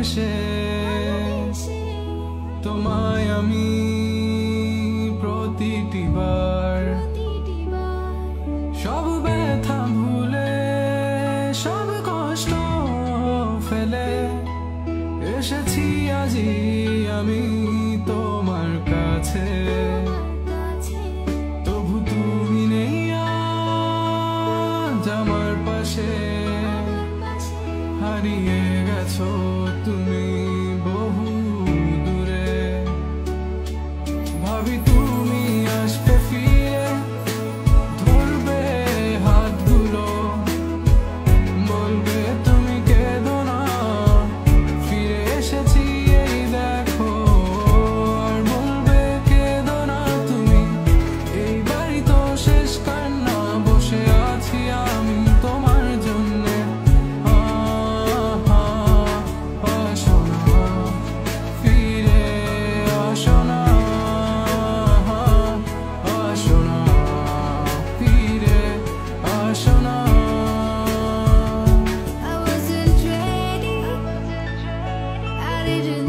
ভালোবেসে তোমায় আমি প্রতিটি বার সব ব্যথা ভুলে সব কষ্ট ফেলে এসেছি আজি আমি তোমার কাছে। তবু তুমি নেই আজ আমার পাশে, হারিয়ে গেছো তুমি বহু দূরে। ভাবি তুমি আসবে ফিরে, ধরবে হাতগুলো, বলবে তুমি কেঁদো না, ফিরে এসেছি এই দেখো। আর বলবে কেঁদো না তুমি, এইবারই তো শেষ কান্না, বসে আছি আমি তোমার জন্যে। আসো না, ফিরে আসো না, আসো না, ফিরে আসো না। I wasn't ready, I didn't